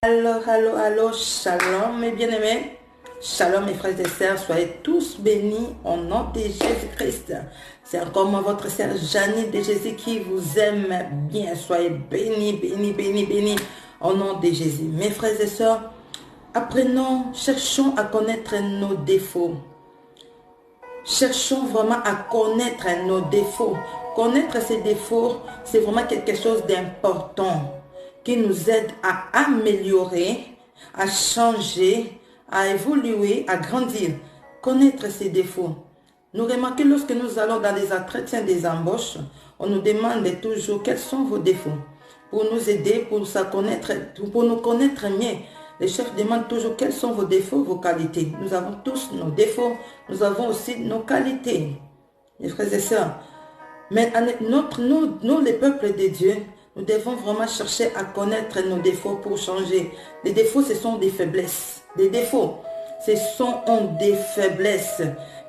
Allô, shalom mes bien-aimés, shalom mes frères et sœurs, soyez tous bénis au nom de Jésus-Christ. C'est encore moi, votre sœur Janine de Jésus qui vous aime bien. Soyez bénis au nom de Jésus. Mes frères et sœurs, apprenons, cherchons à connaître nos défauts. Cherchons vraiment à connaître nos défauts. Connaître ces défauts, c'est vraiment quelque chose d'important qui nous aide à améliorer, à changer, à évoluer, à grandir. Connaître ses défauts. Nous remarquons lorsque nous allons dans les entretiens des embauches, on nous demande toujours quels sont vos défauts. Pour nous aider, pour nous connaître mieux. Les chefs demandent toujours quels sont vos défauts, vos qualités. Nous avons tous nos défauts, nous avons aussi nos qualités. Les frères et sœurs, mais nous, les peuples de Dieu, nous devons vraiment chercher à connaître nos défauts pour changer. Les défauts, ce sont des faiblesses. Les défauts, ce sont des faiblesses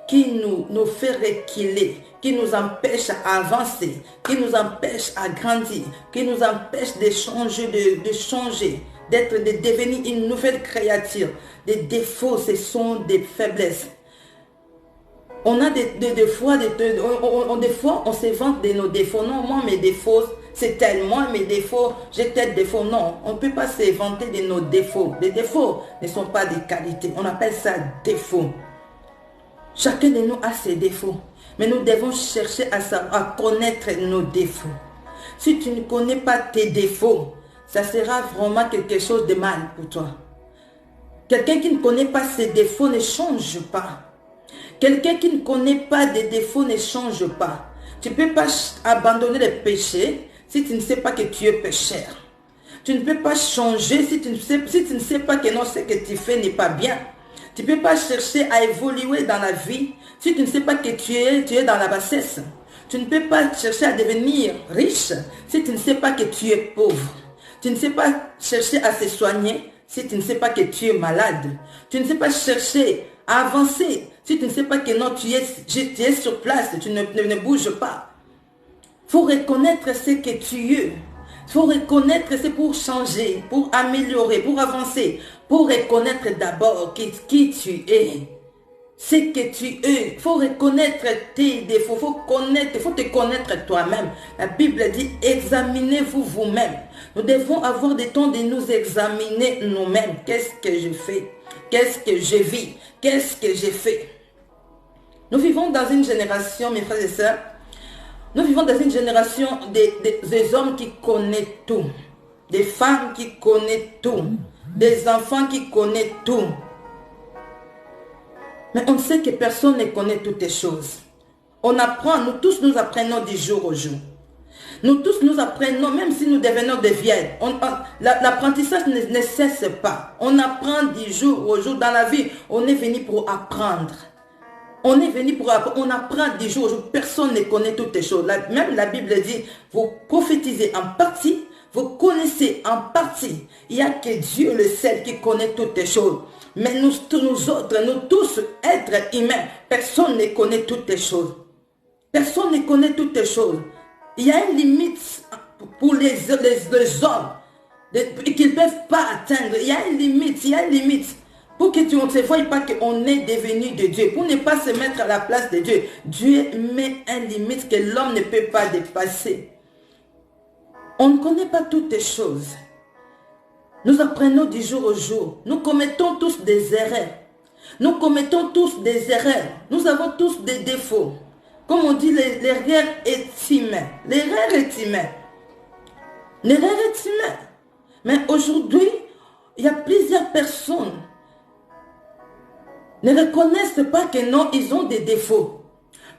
qui nous fait reculer, qui nous empêchent à avancer, qui nous empêchent à grandir, qui nous empêchent de changer, de devenir une nouvelle créature. Les défauts, ce sont des faiblesses. On a des fois, on se vante de nos défauts. Non, moi, mes défauts, c'est tel. Moi, mes défauts, j'ai tel défaut. Non, on ne peut pas se vanter de nos défauts. Les défauts ne sont pas des qualités. On appelle ça défauts. Chacun de nous a ses défauts. Mais nous devons chercher à connaître nos défauts. Si tu ne connais pas tes défauts, ça sera vraiment quelque chose de mal pour toi. Quelqu'un qui ne connaît pas ses défauts ne change pas. Quelqu'un qui ne connaît pas des défauts ne change pas. Tu ne peux pas abandonner les péchés si tu ne sais pas que tu es pécheur. Tu ne peux pas changer si tu ne sais pas que non, ce que tu fais n'est pas bien. Tu ne peux pas chercher à évoluer dans la vie si tu ne sais pas que tu es dans la bassesse. Tu ne peux pas chercher à devenir riche si tu ne sais pas que tu es pauvre. Tu ne sais pas chercher à se soigner si tu ne sais pas que tu es malade. Tu ne sais pas chercher à avancer si tu ne sais pas que non, tu es sur place, tu ne bouges pas. Il faut reconnaître ce que tu es. Il faut reconnaître, c'est pour changer, pour améliorer, pour avancer. Pour reconnaître d'abord qui tu es. Ce que tu es. Il faut reconnaître tes défauts. Il faut te connaître toi-même. La Bible dit, examinez-vous vous-même. Nous devons avoir des temps de nous examiner nous-mêmes. Qu'est-ce que je fais? Qu'est-ce que je vis? Qu'est-ce que j'ai fait? Nous vivons dans une génération, mes frères et sœurs, nous vivons dans une génération des hommes qui connaissent tout, des femmes qui connaissent tout, des enfants qui connaissent tout. Mais on sait que personne ne connaît toutes les choses. On apprend, nous tous nous apprenons du jour au jour. Nous tous nous apprenons, même si nous devenons des vieilles. L'apprentissage ne cesse pas. On apprend du jour au jour. Dans la vie, on est venu pour apprendre. On est venu pour apprendre. On apprend du jour au jour. Personne ne connaît toutes les choses. Même la Bible dit, vous prophétisez en partie, vous connaissez en partie. Il n'y a que Dieu le seul qui connaît toutes les choses. Mais nous autres, nous tous, êtres humains, personne ne connaît toutes les choses. Personne ne connaît toutes les choses. Il y a une limite pour les hommes qu'ils ne peuvent pas atteindre. Il y a une limite. Pour que tu ne te voies pas qu'on est devenu de Dieu. Pour ne pas se mettre à la place de Dieu. Dieu met une limite que l'homme ne peut pas dépasser. On ne connaît pas toutes les choses. Nous apprenons du jour au jour. Nous commettons tous des erreurs. Nous commettons tous des erreurs. Nous avons tous des défauts. Comme on dit, l'erreur est humaine. L'erreur est humaine. L'erreur est humaine. Mais aujourd'hui, il y a plusieurs personnes qui ne reconnaissent pas que non, ils ont des défauts.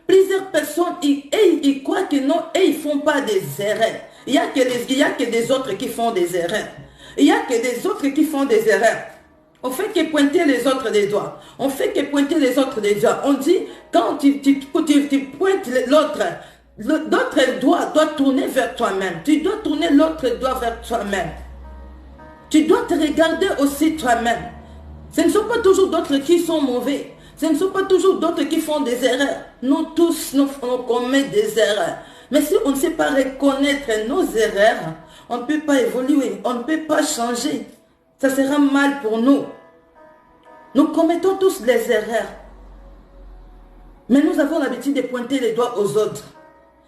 Plusieurs personnes, ils croient que non, et ils ne font pas des erreurs. Il n'y a que des autres qui font des erreurs. Il n'y a que des autres qui font des erreurs. On fait que pointer les autres des doigts. On fait que pointer les autres des doigts. On dit, quand tu pointes l'autre, l'autre doigt doit tourner vers toi-même. Tu dois tourner l'autre doigt vers toi-même. Tu dois te regarder aussi toi-même. Ce ne sont pas toujours d'autres qui sont mauvais. Ce ne sont pas toujours d'autres qui font des erreurs. Nous tous, nous commettons des erreurs. Mais si on ne sait pas reconnaître nos erreurs, on ne peut pas évoluer. On ne peut pas changer. ça sera mal pour nous. Nous commettons tous les erreurs. Mais nous avons l'habitude de pointer les doigts aux autres.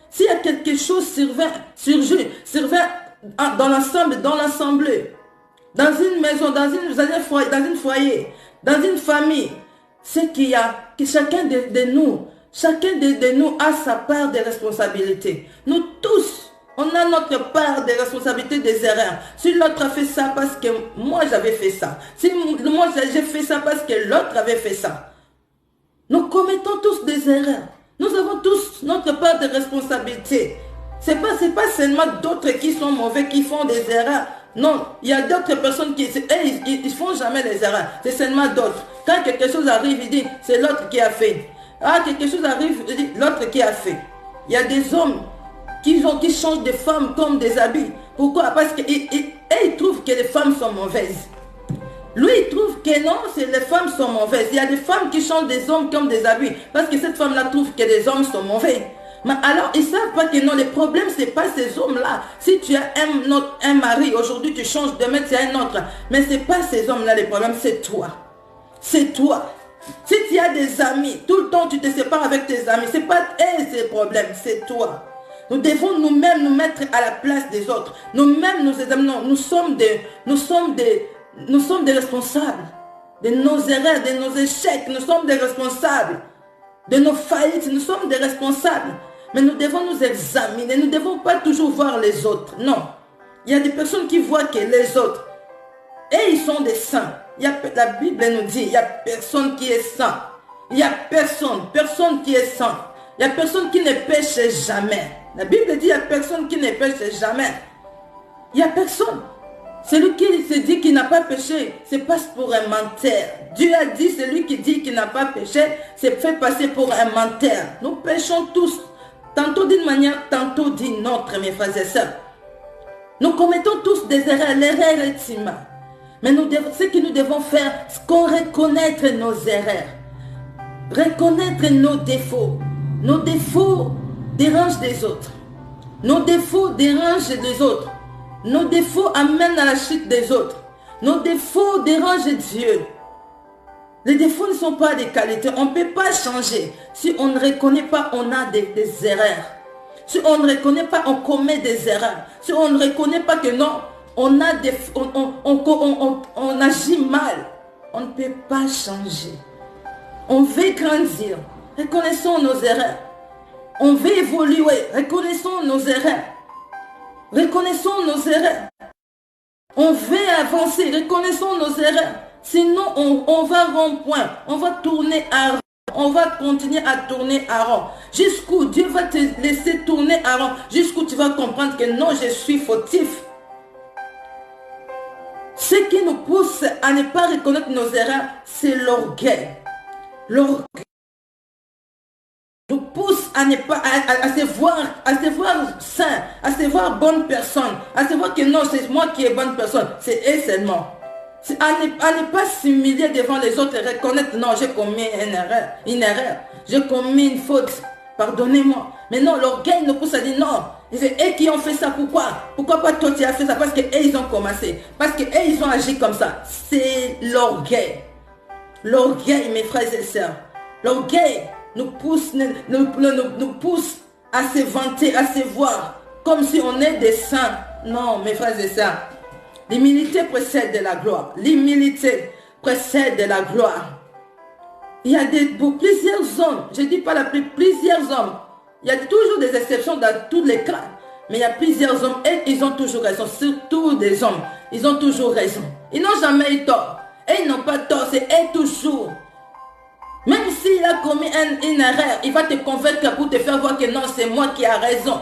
S'il y a quelque chose surgit dans l'ensemble, dans l'assemblée, dans une maison, dans un foyer, dans une famille, c'est qu'il y a que chacun de nous a sa part de responsabilité. Nous tous, on a notre part de responsabilité des erreurs. Si l'autre a fait ça parce que moi j'avais fait ça. Si moi j'ai fait ça parce que l'autre avait fait ça. Nous commettons tous des erreurs. Nous avons tous notre part de responsabilité. C'est pas seulement d'autres qui sont mauvais, qui font des erreurs. Non, il y a d'autres personnes ils font jamais les erreurs. C'est seulement d'autres. Quand quelque chose arrive, il dit, c'est l'autre qui a fait. Ah, quelque chose arrive, il dit, l'autre qui a fait. Il y a des hommes qui changent des femmes comme des habits. Pourquoi? Parce qu'ils trouvent que les femmes sont mauvaises. Lui, il trouve que non, les femmes sont mauvaises. Il y a des femmes qui changent des hommes comme des habits. Parce que cette femme-là trouve que les hommes sont mauvais. Mais alors, ils ne savent pas que non, le problème, ce n'est pas ces hommes-là. Si tu as un mari, aujourd'hui tu changes, demain tu as un autre. Mais ce n'est pas ces hommes-là, le problème, c'est toi. C'est toi. Si tu as des amis, tout le temps tu te sépares avec tes amis. Ce n'est pas eux, c'est le problème, c'est toi. Nous devons nous-mêmes nous mettre à la place des autres. Nous-mêmes nous examinons. Nous sommes des responsables de nos erreurs, de nos échecs. Nous sommes des responsables de nos faillites. Nous sommes des responsables. Mais nous devons nous examiner. Nous ne devons pas toujours voir les autres. Non. Il y a des personnes qui voient que les autres, et ils sont des saints. La Bible nous dit, il n'y a personne qui est saint. Il n'y a personne qui est saint. Il n'y a personne qui ne pêche jamais. La Bible dit, il n'y a personne qui ne pêche jamais. Il n'y a personne. Celui qui se dit qu'il n'a pas péché, c'est passe pour un menteur. Dieu a dit, celui qui dit qu'il n'a pas péché, c'est fait passer pour un menteur. Nous péchons tous, tantôt d'une manière, tantôt d'une autre, mes frères et sœurs. Nous commettons tous des erreurs, l'erreur est humaine. Mais ce que nous devons faire, c'est qu'on reconnaître nos erreurs. Reconnaître nos défauts. Nos défauts dérangent les autres. Nos défauts dérangent les autres. Nos défauts amènent à la chute des autres. Nos défauts dérangent Dieu. Les défauts ne sont pas des qualités. On ne peut pas changer. Si on ne reconnaît pas, on a des erreurs. Si on ne reconnaît pas, on commet des erreurs. Si on ne reconnaît pas que non, on agit mal. On ne peut pas changer. On veut grandir. Reconnaissons nos erreurs. On veut évoluer. Reconnaissons nos erreurs. Reconnaissons nos erreurs. On veut avancer. Reconnaissons nos erreurs. Sinon, on va rond-point. On va tourner à rond. On va continuer à tourner à rond. Jusqu'où Dieu va te laisser tourner à rond. Jusqu'où tu vas comprendre que non, je suis fautif. Ce qui nous pousse à ne pas reconnaître nos erreurs, c'est l'orgueil. L'orgueil nous pousse à ne pas à se voir saint, à se voir bonne personne, à se voir que non, c'est moi qui est bonne personne, c'est eux seulement. À ne pas s'humilier devant les autres et reconnaître non, j'ai commis une erreur, j'ai commis une faute, pardonnez-moi. Mais non, l'orgueil nous pousse à dire non, c'est eux qui ont fait ça, pourquoi pas toi tu as fait ça? Parce que eux ils ont commencé, parce que eux ils ont agi comme ça. C'est l'orgueil. L'orgueil, mes frères et sœurs, l'orgueil nous pousse à se vanter, à se voir comme si on est des saints. Non, mes frères et sœurs, l'humilité précède de la gloire. L'humilité précède de la gloire. Il y a plusieurs hommes, je ne dis pas plusieurs hommes. Il y a toujours des exceptions dans tous les cas. Mais il y a plusieurs hommes et ils ont toujours raison. Surtout des hommes, ils ont toujours raison. Ils n'ont jamais eu tort. Et ils n'ont pas tort, c'est eux toujours. Même s'il a commis une erreur, il va te convaincre pour te faire voir que non, c'est moi qui ai raison.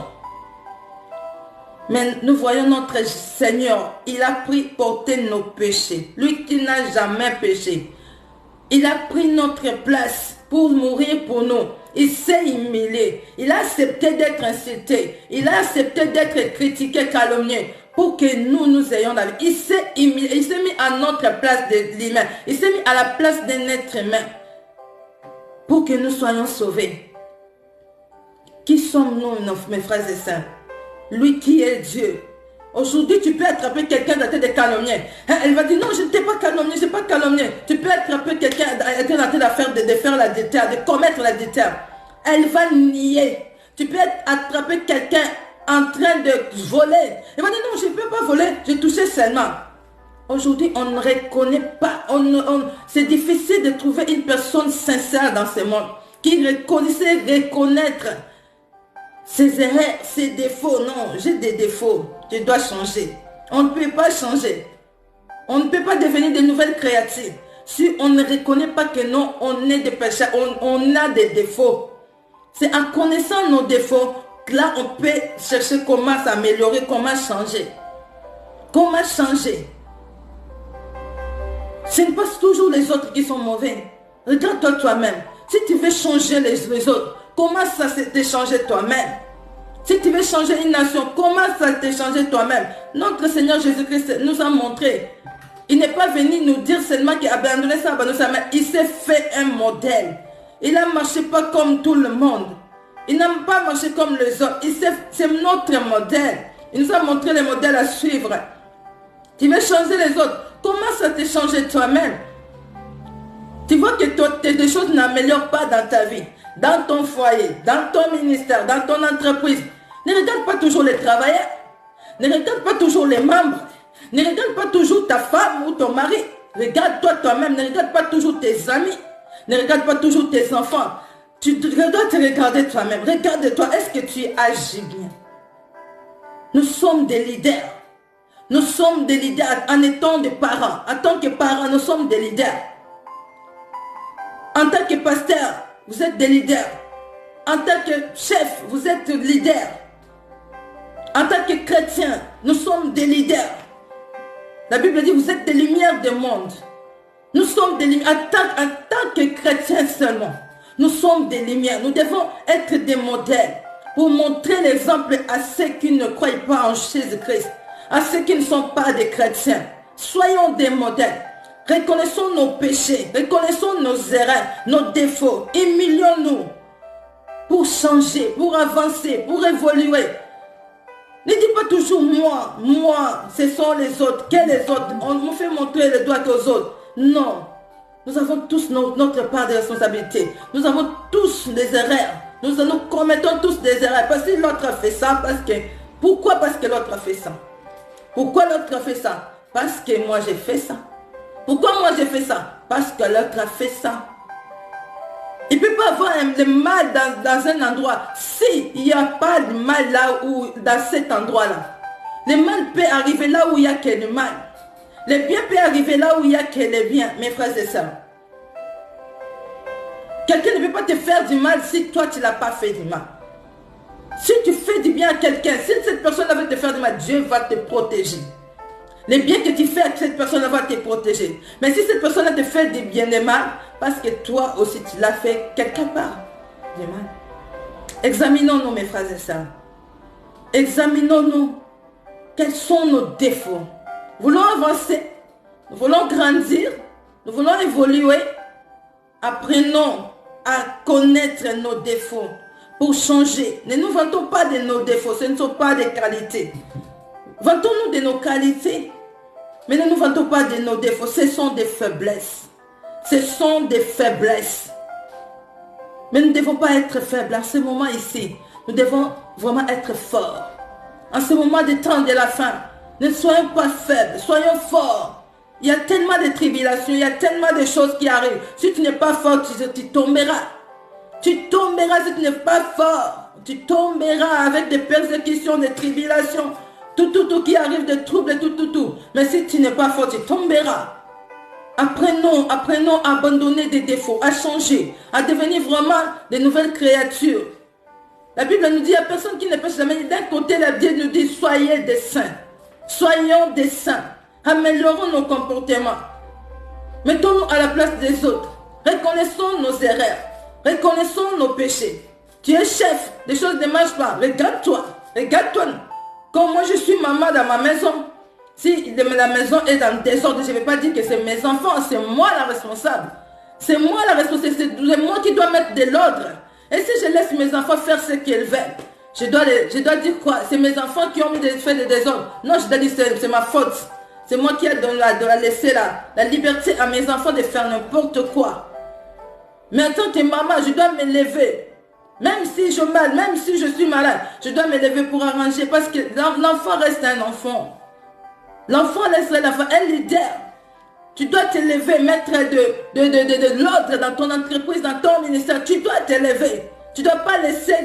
Mais nous voyons notre Seigneur, il a pris porter nos péchés. Lui qui n'a jamais péché. Il a pris notre place pour mourir pour nous. Il s'est humilié. Il a accepté d'être insulté. Il a accepté d'être critiqué, calomnié. Pour que nous ayons la vie. Il s'est humilié. Il s'est mis à notre place de l'humain. Il s'est mis à la place d'un être humain. Pour que nous soyons sauvés. Qui sommes-nous, mes frères et sœurs? Lui qui est Dieu. Aujourd'hui, tu peux attraper quelqu'un dans de calomnier. Elle va dire, non, je ne t'ai pas calomnié, je n'ai pas calomnié. Tu peux attraper quelqu'un en train de faire l'adultère, de commettre l'adultère. Elle va nier. Tu peux attraper quelqu'un en train de voler. Elle va dire, non, je ne peux pas voler, j'ai touché seulement. Aujourd'hui, on ne reconnaît pas, c'est difficile de trouver une personne sincère dans ce monde qui sait reconnaître ses erreurs, ses défauts. Non, j'ai des défauts, je dois changer. On ne peut pas changer. On ne peut pas devenir de nouvelles créatures si on ne reconnaît pas que non, on est des pécheurs, on a des défauts. C'est en connaissant nos défauts que là, on peut chercher comment s'améliorer, comment changer. Comment changer. Ce n'est pas toujours les autres qui sont mauvais. Regarde-toi toi-même. Si tu veux changer les autres, comment ça s'est changé toi-même? Si tu veux changer une nation, comment ça t'est changé toi-même? Notre Seigneur Jésus-Christ nous a montré. Il n'est pas venu nous dire seulement qu'il a abandonné ça, mais il s'est fait un modèle. Il n'a marché pas comme tout le monde. Il n'a pas marché comme les autres. C'est notre modèle. Il nous a montré les modèles à suivre. Tu veux changer les autres. Comment ça t'a changé toi-même? Tu vois que des choses n'améliorent pas dans ta vie, dans ton foyer, dans ton ministère, dans ton entreprise. Ne regarde pas toujours les travailleurs. Ne regarde pas toujours les membres. Ne regarde pas toujours ta femme ou ton mari. Regarde-toi toi-même. Ne regarde pas toujours tes amis. Ne regarde pas toujours tes enfants. Tu dois te regarder toi-même. Regarde-toi. Est-ce que tu agis bien? Nous sommes des leaders. Nous sommes des leaders en étant des parents. En tant que parents, nous sommes des leaders. En tant que pasteur, vous êtes des leaders. En tant que chef, vous êtes leaders. En tant que chrétien, nous sommes des leaders. La Bible dit, vous êtes des lumières du monde. Nous sommes des lumières. En tant que chrétiens seulement, nous sommes des lumières. Nous devons être des modèles pour montrer l'exemple à ceux qui ne croient pas en Jésus-Christ, à ceux qui ne sont pas des chrétiens. Soyons des modèles. Reconnaissons nos péchés, reconnaissons nos erreurs, nos défauts. Humilions-nous pour changer, pour avancer, pour évoluer. Ne dis pas toujours moi, ce sont les autres. Quels les autres? On nous fait montrer le doigt aux autres. Non. Nous avons tous notre part de responsabilité. Nous avons tous des erreurs. Nous commettons tous des erreurs. Parce que l'autre a fait ça, pourquoi? Parce que l'autre a fait ça. Pourquoi l'autre a fait ça? Parce que moi j'ai fait ça. Pourquoi moi j'ai fait ça? Parce que l'autre a fait ça. Il ne peut pas avoir le mal dans un endroit s'il n'y a pas de mal là où, dans cet endroit-là. Le mal peut arriver là où il n'y a que le mal. Le bien peut arriver là où il n'y a que le bien, mes frères et sœurs. Quelqu'un ne peut pas te faire du mal si toi tu ne l'as pas fait du mal. Si tu fais du bien à quelqu'un, si cette personne veut te faire du mal, Dieu va te protéger. Les biens que tu fais à cette personne va te protéger. Mais si cette personne te fait du bien et mal, parce que toi aussi tu l'as fait quelque part du mal. Examinons-nous, mes frères et sœurs. Examinons-nous. Quels sont nos défauts? Nous voulons avancer. Nous voulons grandir. Nous voulons évoluer. Apprenons à connaître nos défauts pour changer. Ne nous vantons pas de nos défauts. Ce ne sont pas des qualités. Vantons-nous de nos qualités. Mais ne nous vantons pas de nos défauts. Ce sont des faiblesses. Ce sont des faiblesses. Mais nous ne devons pas être faibles. En ce moment ici, nous devons vraiment être forts. En ce moment de temps de la fin, ne soyons pas faibles. Soyons forts. Il y a tellement de tribulations. Il y a tellement de choses qui arrivent. Si tu n'es pas fort, tu tomberas. Tu tomberas si tu n'es pas fort. Tu tomberas avec des persécutions, des tribulations. Tout qui arrive, de troubles, tout. Mais si tu n'es pas fort, tu tomberas. Apprenons à abandonner des défauts, à changer, à devenir vraiment de nouvelles créatures. La Bible nous dit, il n'y a personne qui ne pêche jamais. D'un côté, la Bible nous dit, soyez des saints. Soyons des saints. Améliorons nos comportements. Mettons-nous à la place des autres. Reconnaissons nos erreurs. Reconnaissons nos péchés. Tu es chef, les choses ne marchent pas. Regarde-toi. Regarde-toi. Comme moi, je suis maman dans ma maison. Si la maison est dans le désordre, je ne vais pas dire que c'est mes enfants. C'est moi la responsable. C'est moi la responsable. C'est moi qui dois mettre de l'ordre. Et si je laisse mes enfants faire ce qu'ils veulent, Je dois dire quoi? C'est mes enfants qui ont fait des désordres. Non, je dois dire c'est ma faute. C'est moi qui ai laissé la liberté à mes enfants de faire n'importe quoi. Mais en tant que maman, je dois me lever. Même si je mal, même si je suis malade, je dois me lever pour arranger. Parce que l'enfant reste un enfant. L'enfant reste un enfant, un leader. Tu dois te lever, mettre de l'ordre dans ton entreprise, dans ton ministère. Tu dois te lever. Tu ne dois pas laisser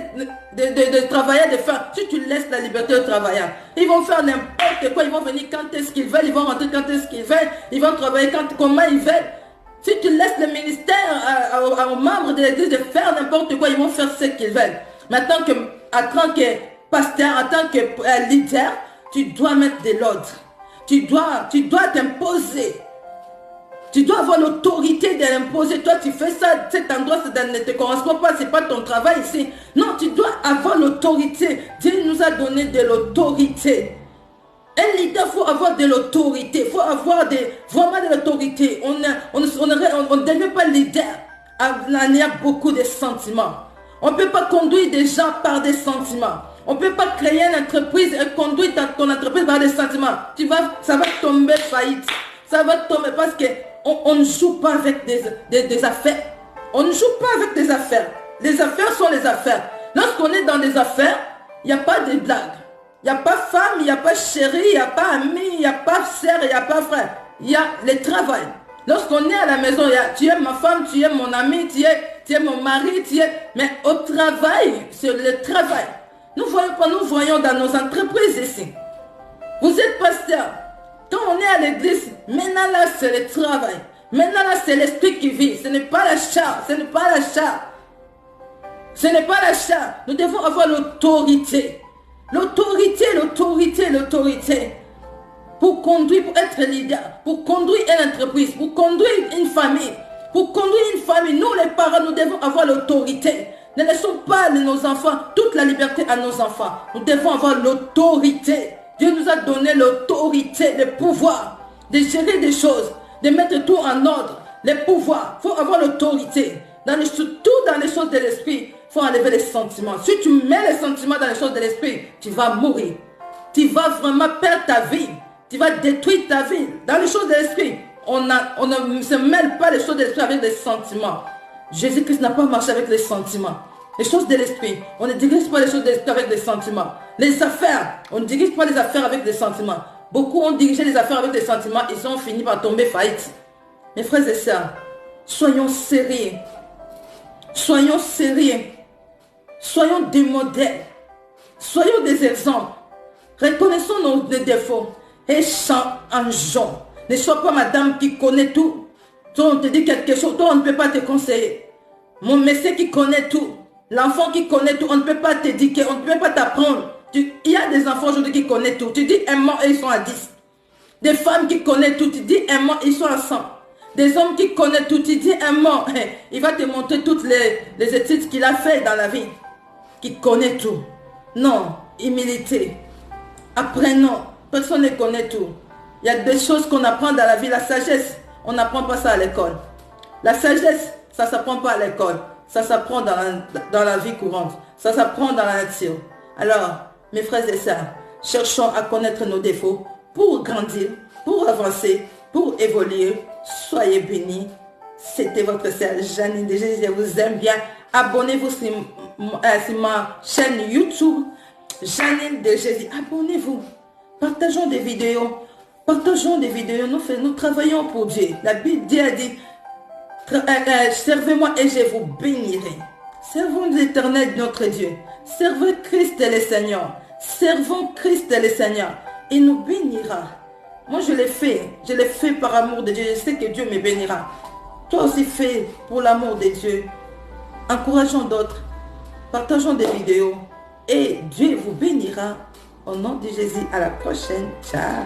de travailler, de faire. Si tu laisses la liberté aux travailleurs, ils vont faire n'importe quoi. Ils vont venir quand est-ce qu'ils veulent. Ils vont rentrer quand est-ce qu'ils veulent. Ils vont travailler comment ils veulent. Si tu laisses le ministère aux membres de l'église de faire n'importe quoi, ils vont faire ce qu'ils veulent. Maintenant, en tant que pasteur, en tant que leader, tu dois mettre de l'ordre. Tu dois t'imposer. Tu dois avoir l'autorité de l'imposer. Toi, tu fais ça, cet endroit, ça ne te correspond pas, ce n'est pas ton travail ici. Non, tu dois avoir l'autorité. Dieu nous a donné de l'autorité. Un leader, il faut avoir de l'autorité. Il faut avoir vraiment de l'autorité. On ne devient pas leader en ayant beaucoup de sentiments. On ne peut pas conduire des gens par des sentiments. On ne peut pas créer une entreprise et conduire ton entreprise par des sentiments. Ça va tomber faillite. Ça va tomber parce qu'on ne joue pas avec des affaires. On ne joue pas avec des affaires. Les affaires sont les affaires. Lorsqu'on est dans des affaires, il n'y a pas de blagues. Il n'y a pas femme, il n'y a pas chérie, il n'y a pas ami, il n'y a pas sœur, il n'y a pas frère. Il y a le travail. Lorsqu'on est à la maison, tu es ma femme, tu es mon ami, tu es mon mari, mais au travail, c'est le travail. Nous voyons dans nos entreprises ici. Vous êtes pasteur. Quand on est à l'église, maintenant là, c'est le travail. Maintenant là, c'est l'esprit qui vit. Ce n'est pas la chair. Ce n'est pas la chair. Ce n'est pas la chair. Nous devons avoir l'autorité. L'autorité. Pour conduire, pour être leader, pour conduire une entreprise, pour conduire une famille. Pour conduire une famille, nous les parents, nous devons avoir l'autorité. Ne laissons pas nos enfants toute la liberté à nos enfants. Nous devons avoir l'autorité. Dieu nous a donné l'autorité, le pouvoir de gérer des choses, de mettre tout en ordre, le pouvoir. Il faut avoir l'autorité. Surtout dans les choses de l'esprit, il faut enlever les sentiments. Si tu mets les sentiments dans les choses de l'esprit, tu vas mourir. Tu vas vraiment perdre ta vie. Tu vas détruire ta vie. Dans les choses de l'esprit, on ne se mêle pas les choses de l'esprit avec des sentiments. Jésus-Christ n'a pas marché avec les sentiments. Les choses de l'esprit, on ne dirige pas les choses de l'esprit avec des sentiments. Les affaires, on ne dirige pas les affaires avec des sentiments. Beaucoup ont dirigé les affaires avec des sentiments, ils ont fini par tomber faillite. Mes frères et sœurs, soyons sérieux. Soyons sérieux. Soyons des modèles. Soyons des exemples. Reconnaissons nos défauts et changeons. Ne sois pas madame qui connaît tout. Toi, on te dit quelque chose, toi, on ne peut pas te conseiller. Mon monsieur qui connaît tout. L'enfant qui connaît tout, on ne peut pas t'éduquer, on ne peut pas t'apprendre. Il y a des enfants aujourd'hui qui connaissent tout. Tu dis un mot et ils sont à 10. Des femmes qui connaissent tout, tu dis un mot, ils sont à 100. Des hommes qui connaissent tout, tu dis un mot, il va te montrer toutes les études qu'il a fait dans la vie. Qui connaît tout. Non, humilité. Apprenons. Personne ne connaît tout. Il y a des choses qu'on apprend dans la vie. La sagesse, on n'apprend pas ça à l'école. La sagesse, ça ne s'apprend pas à l'école. Ça s'apprend dans la vie courante. Ça s'apprend dans la nature. Alors, mes frères et sœurs, cherchons à connaître nos défauts pour grandir, pour avancer, pour évoluer. Soyez bénis. C'était votre sœur Janine de Jésus. Je vous aime bien. Abonnez-vous sur ma chaîne YouTube. Janine de Jésus. Abonnez-vous. Partageons des vidéos. Partageons des vidéos. Nous travaillons pour Dieu. La Bible a dit, servez-moi et je vous bénirai. Servons l'Éternel notre Dieu. Servons Christ le Seigneur. Servons Christ le Seigneur. Il nous bénira. Moi je l'ai fait. Je l'ai fait par amour de Dieu. Je sais que Dieu me bénira. Toi aussi fais pour l'amour de Dieu. Encourageons d'autres. Partageons des vidéos. Et Dieu vous bénira. Au nom de Jésus. À la prochaine. Ciao.